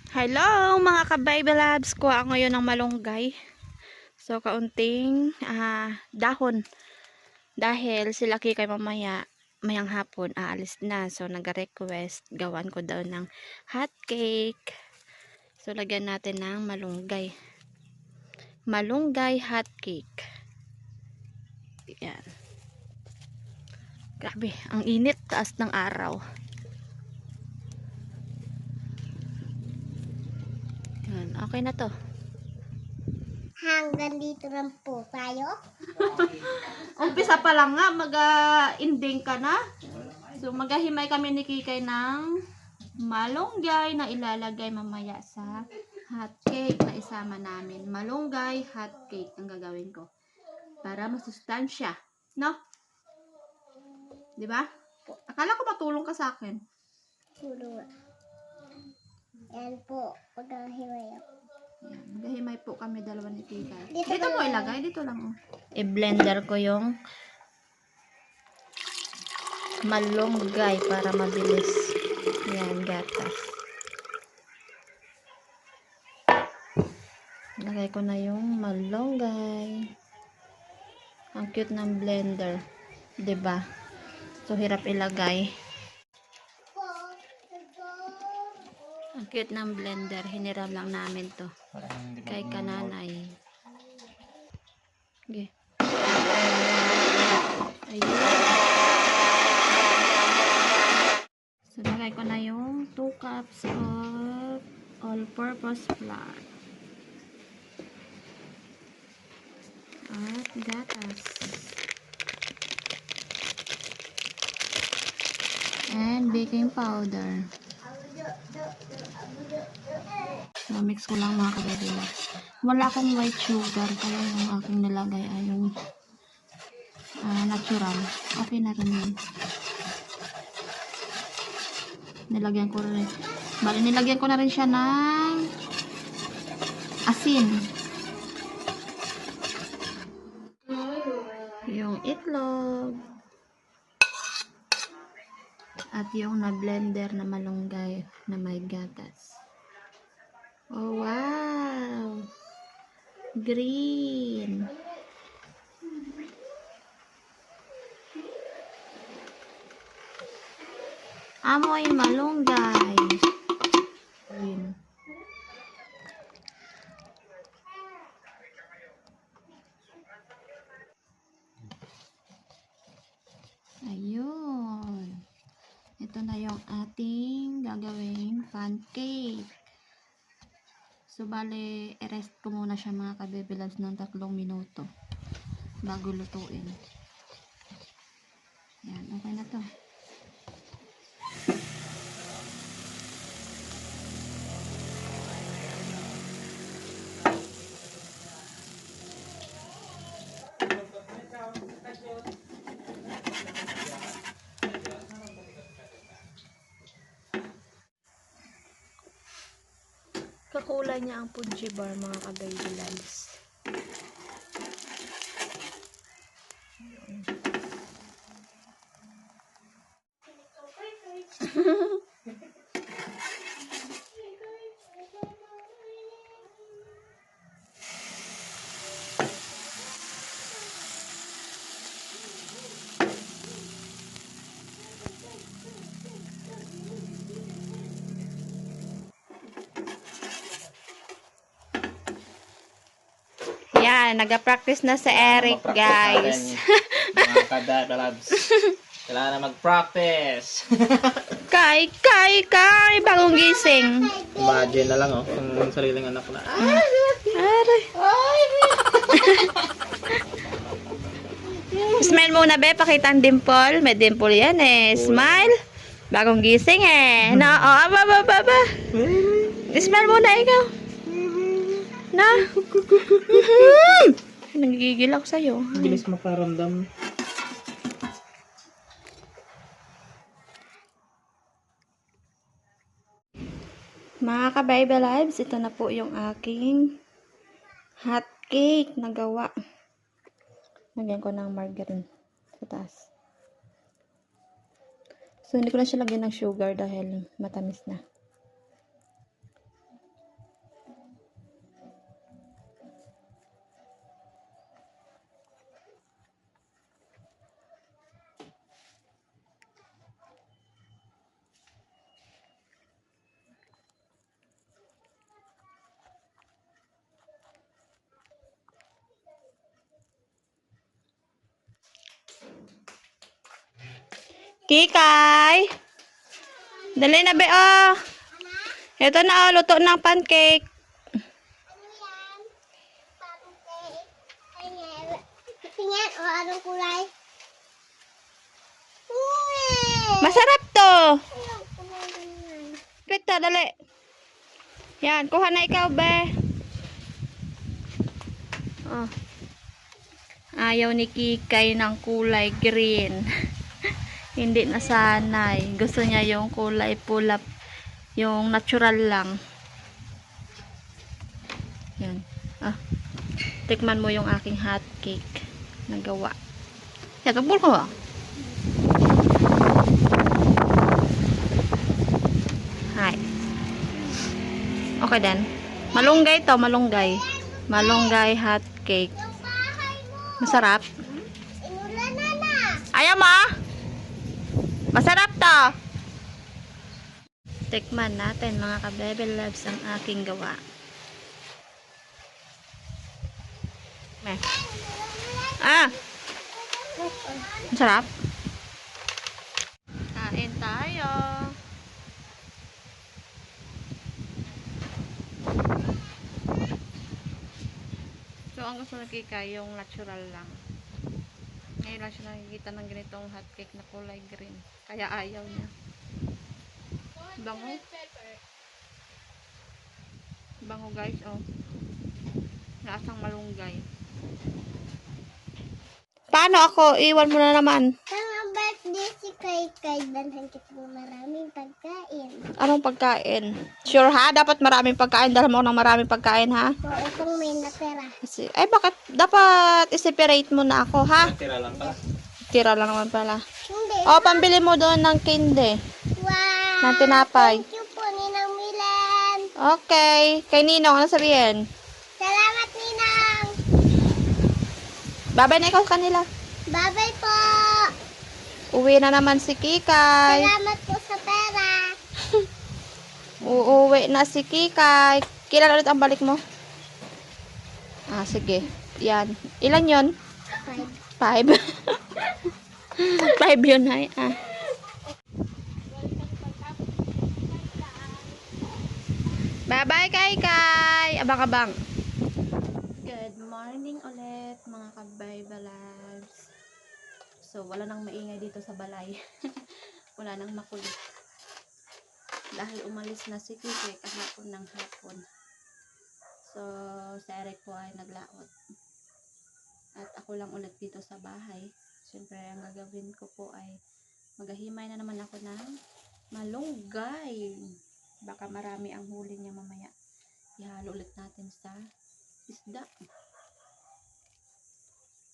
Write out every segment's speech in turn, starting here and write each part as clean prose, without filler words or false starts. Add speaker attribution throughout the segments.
Speaker 1: Hello mga ka-baby labs, kuha ako ngayon ng malunggay. So kaunting dahon dahil sila kay mamaya mayang hapon aalis na. So nag-request gawan ko daw ng hot cake. So lagyan natin ng malunggay. Malunggay hot cake. Yan. Grabe, ang init taas ng araw. Yan, okay na to.
Speaker 2: Hanggang dito lang po tayo.
Speaker 1: Umpisa pa lang nga, mag-ending ka na. So, maghahimay kami ni Kikay ng malunggay na ilalagay mamaya sa hot cake na isama namin. Malunggay hot cake ang gagawin ko. Para masustansya. No? Di ba? Akala ko matulong ka sa akin.
Speaker 2: Puro. Yan po. Pagkahiway ako.
Speaker 1: Ayan, maghahimay po kami dalawa ni Kikay.
Speaker 2: Dito
Speaker 1: Dito
Speaker 2: ba
Speaker 1: mo
Speaker 2: lang?
Speaker 1: ilagay. Dito lang. Oh. I-blender ko yung malunggay para mabilis. Yan, gatas. Lagay ko na yung malunggay. Ang cute ng blender. 'Di ba? So, hirap ilagay. Ang cute ng blender. Hiniram lang namin to. Kay kananay. Okay. Ayun. So, lagay ko na yung 2 cups of all-purpose flour. At gatas. And baking powder. Na-mix ko lang mga kabadila. Wala akong white sugar. Kaya yung aking nilagay ay yung natural. Okay na rin yun. Nilagyan ko rin. Bali, nilagyan ko na rin siya ng asin. Yung itlog. At yung na-blender na malunggay na may gatas. Oh, wow! Green! Amoy malunggay! Green. Ayun. Ito na yung ating gagawing pancake. So, bale, i-rest ko muna siya mga kabebilabs ng 3 minuto bago lutuin. Yan, okay na to. Kakulay niya ang Fuji bar mga kabebilabs. Yan, nag-practice na sa Eric, guys.
Speaker 3: Mga kadadalabs. Kailangan na mag-practice.
Speaker 1: Kay, bagong gising.
Speaker 3: Imagine na lang, oh, kung sariling anak na.
Speaker 1: Aray. Smile muna, be. Pakita ang dimple. May dimple yan, eh. Smile. Bagong gising, eh. No? Oh, aba. Smile muna, ikaw. Na? Nagigigil ako sa'yo.
Speaker 3: Bilis makaramdam.
Speaker 1: Mga ka-Bible Lives, ito na po yung aking hot cake na gawa. Lagyan ko ng margarine sa taas. So, hindi ko na siya lagyan ng sugar dahil matamis na. Kikay! Dali na, be, oh. Ito na, oh. Luto ng pancake.
Speaker 2: Tingnan, o anong kulay?
Speaker 1: Masarap to.
Speaker 2: Anong kulay ganyan?
Speaker 1: Pito, dali. Yan, kuha na ikaw, be. Oh. Ayaw ni Kikay ng kulay green. Hindi nasanay. Gusto niya yung kulay pula. Yung natural lang. Yan. Ah. Tikman mo yung aking hot cake na gawa. Yan, tagpul ko ba? Hi. Okay din. Malunggay to, malunggay. Malunggay hot cake.
Speaker 2: Yung bahay mo!
Speaker 1: Masarap.
Speaker 2: Inulan na!
Speaker 1: Ayaw mo? Masarap to. Tikman natin mga ka-baby loves ang aking gawa. Meh. Ah! Masarap. Kain tayo. So, ang gusto ng Kika, yung natural lang. Ngayon lang siya nakikita ng ganitong hotcake na kulay green. Kaya ayaw niya. Bango. Bango guys, oh. Lasang malunggay. Paano ako? Iwan mo na naman.
Speaker 2: Tama birthday si Kay danhan kita ng maraming pagkain.
Speaker 1: Anong pagkain? Sure ha? Dapat maraming pagkain. Dahil mo ng maraming pagkain ha?
Speaker 2: So, itong may natira.
Speaker 1: Kasi, ay bakit? Dapat i-separate mo na ako ha?
Speaker 3: Tira lang pala.
Speaker 1: Tira lang naman pala.
Speaker 2: Hindi.
Speaker 1: O, pambili mo doon ng kinde.
Speaker 2: Wow!
Speaker 1: Ng tinapay.
Speaker 2: Thank you po, Ninang Milan.
Speaker 1: Okay. Kay Ninong, ano sabihin?
Speaker 2: Salamat, Ninang.
Speaker 1: Babay na ikaw sa kanila.
Speaker 2: Bye-bye po.
Speaker 1: Uwi na naman si Kikay.
Speaker 2: Salamat po sa pera.
Speaker 1: Uuwi na si Kikay. Kailan ulit ang balik mo? Ah, sige. Yan. Ilan yon? 5. 5 yun, hay. Ah. Bye-bye, Kay. Abang-abang. Good morning ulit, mga kabaybalabs. So, wala nang maingay dito sa balay. Wala nang makulit. Dahil umalis na si Kike kahapon ng hapon. So, si Eric po ay naglaot. At ako lang ulit dito sa bahay. Siyempre, ang gagawin ko po ay maghahimay na naman ako ng malunggay. Baka marami ang huli niya mamaya. Ihalo ulit natin sa isda.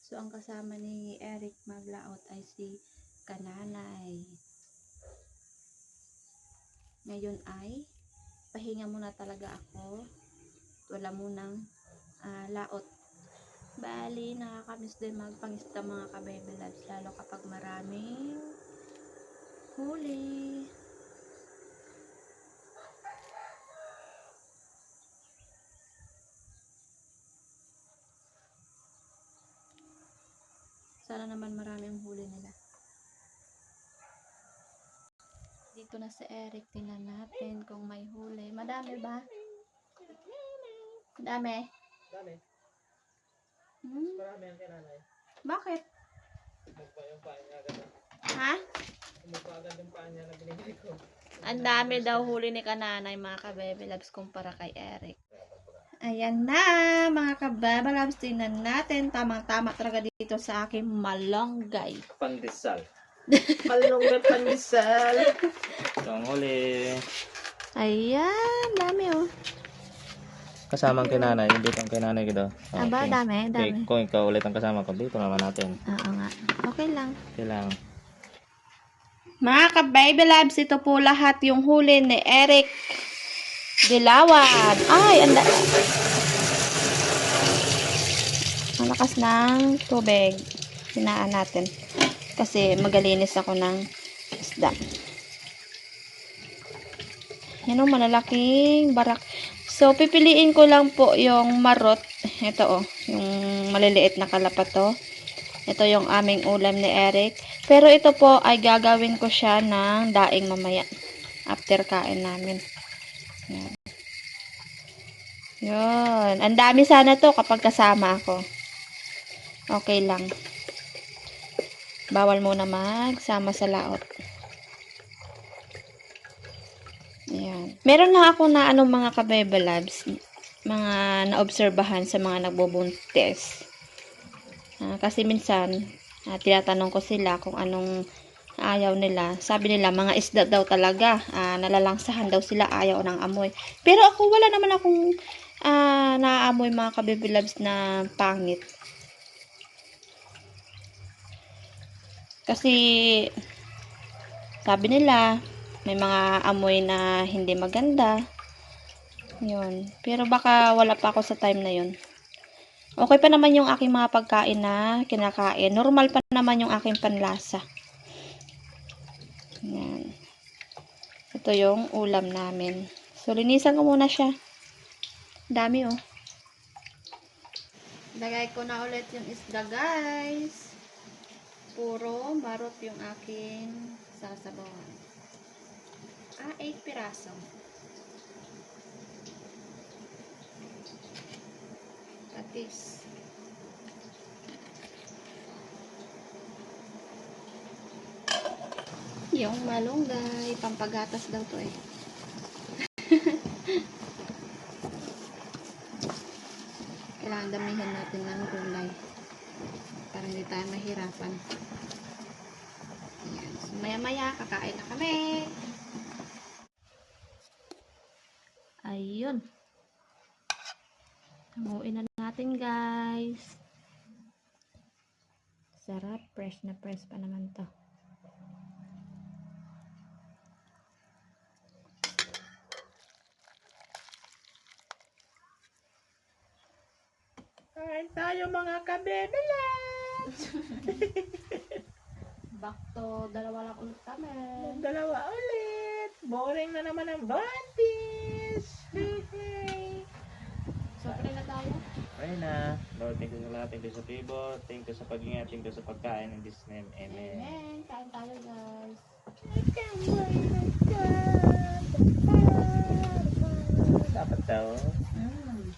Speaker 1: So, ang kasama ni Eric maglaot ay si Kananay. Ngayon ay pahinga muna talaga ako. Wala munang laot. Bali, nakakamiss din magpangisda mga ka-baby loves, lalo kapag maraming huli. Sana naman marami ang huli nila. Dito na si Eric. Tingnan natin kung may huli. Madami ba? Madami?
Speaker 3: Dami. Marami ang kinanay.
Speaker 1: Bakit?
Speaker 3: Magpa yung paa niya agad.
Speaker 1: Ha?
Speaker 3: Magpa agad yung paa niya na binigay ko.
Speaker 1: Ang dami daw huli ni Kananay mga ka-baby loves kumpara kay Eric. Ayan na mga ka-baby loves. Tingnan natin. Tamang-tama talaga dito sa aking malunggay.
Speaker 3: Pandesal.
Speaker 1: Malunggay pandesal.
Speaker 3: Ito ang huli.
Speaker 1: Ayan. Dami oh.
Speaker 3: Kasamang kinanay. Dito ang kinanay ko daw.
Speaker 1: Aba, dami.
Speaker 3: Okay, kung ikaw ulit ang kasama ko, dito naman natin.
Speaker 1: Oo nga. Okay lang.
Speaker 3: Kailangan.
Speaker 1: Mga ka-baby labs, ito po lahat yung huli ni Eric Dilawan. Ay, ang lakas ng tubig. Hinaan natin. Kasi magalinis ako ng isda. Yan o, malalaking barak. So, pipiliin ko lang po yung marot. Ito o, yung maliliit na kalapat to. Ito yung aming ulam ni Eric. Pero ito po ay gagawin ko siya ng daing mamaya. After kain namin. Yan. Yun. Ang dami sana to kapag kasama ako. Okay lang. Bawal muna magsama sa laot. Ayan. Meron lang ako na mga kabebe labs, mga naobserbahan sa mga nagbubuntis. Kasi minsan, tinatanong ko sila kung anong ayaw nila. Sabi nila, mga isda daw talaga. Nalalangsahan daw sila, ayaw ng amoy. Pero ako, wala naman akong naaamoy mga kabebe labs na pangit. Kasi, sabi nila, may mga amoy na hindi maganda. Yun. Pero baka wala pa ako sa time na yun. Okay pa naman yung aking mga pagkain na kinakain. Normal pa naman yung aking panlasa. Yan. Ito yung ulam namin. So, linisan ko muna siya. Dami, oh. Lagay ko na ulit yung isda, guys. Puro marot yung aking sasabawan. 8 piraso. Patis. Yung malunggay, pampagatas daw to eh. Kailangan damihan natin ng gulay para hindi tayo mahirapan. Ayan. So, maya-maya, kakain na kami. Ayun. Hanguin na natin, guys. Sarap. Fresh na fresh pa naman to.
Speaker 3: Kain tayo mga kabebe labs.
Speaker 1: Back to dalawa lang ulit kami.
Speaker 3: Dalawa ulit. Boring na naman ang buntis.
Speaker 1: So, pray na tayo.
Speaker 3: Pray na. Lord, thank you sa lahat. Thank you sa favor. Thank you sa pag-ingat. Thank you sa pagkain. In this name, amen.
Speaker 1: Amen. Kain tayo, guys.
Speaker 3: Dapat daw.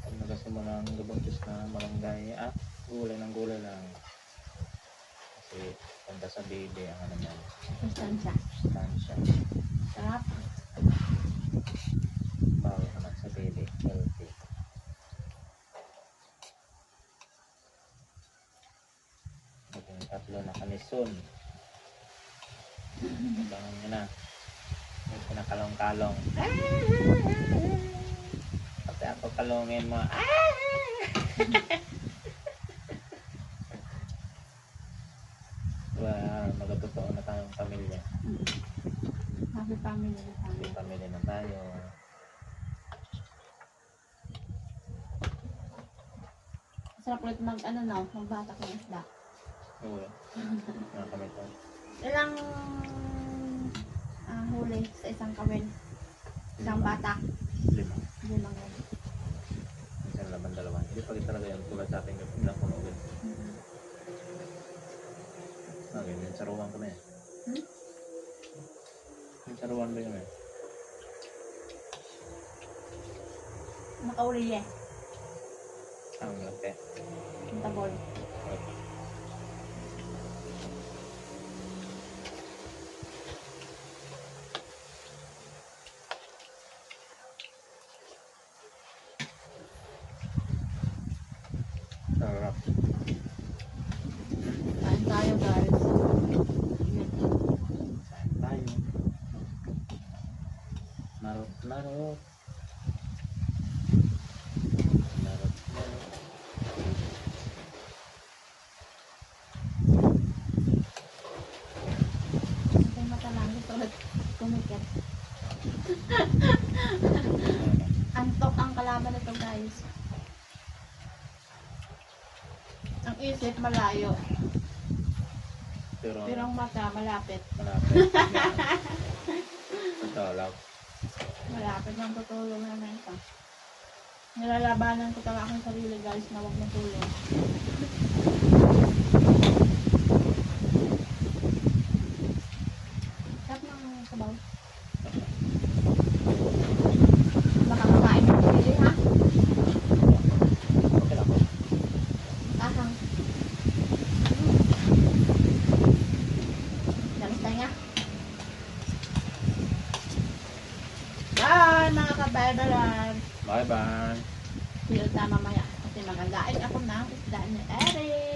Speaker 3: Pag nagas mo ng gabuntis na malunggay, gulay ng gulay lang. Kasi pagka sa baby, ang ano yan,
Speaker 1: Sustansya.
Speaker 3: sustansya.
Speaker 1: Sarap.
Speaker 3: Bawal naman sa baby, healthy. Yung tatlo na kami soon. Abangan nyo na. Yung pinakalong-kalong. Pati ako kalungin mo. Magtotoo na tayong pamilya.
Speaker 1: Happy family na tayo.
Speaker 3: May pamilya na tayo.
Speaker 1: Sarap ulit magbatak ng isda.
Speaker 3: Oo. Mga kami to.
Speaker 1: Ilang huli sa isang kawin? Isang batak?
Speaker 3: 5.
Speaker 1: Limang huli.
Speaker 3: Minsan laban dalawa. Hindi pag talaga yan tulad sa ating ilang puno ulit. Ganyan, saruhan kami. Yung saruhan ba yun eh?
Speaker 1: Nakauli eh.
Speaker 3: Ang laki.
Speaker 1: Yung tabol.
Speaker 3: Sarap.
Speaker 1: Kain tayo, guys.
Speaker 3: Kain tayo. Marot, marot. Marot, marot.
Speaker 1: May mata lang. Ito ulit kumikit. Antok ang kalaban nito, guys. Ang isip malayo.
Speaker 3: Pero
Speaker 1: Pero ang mata malapit.
Speaker 3: malapit. Matulog.
Speaker 1: Malapit ng tutulong naman ito. Nilalabanan ko talaga akong sarili, guys, na huwag matulog. sabaw. Baka makain mo pili, ha?
Speaker 3: Okay lang po.
Speaker 1: Ahang. Lamis tayo nga. Bye, mga kabayaran.
Speaker 3: Bye-bye.
Speaker 1: See you ta mamaya. Kasi magagain ako ng isda ni Eric.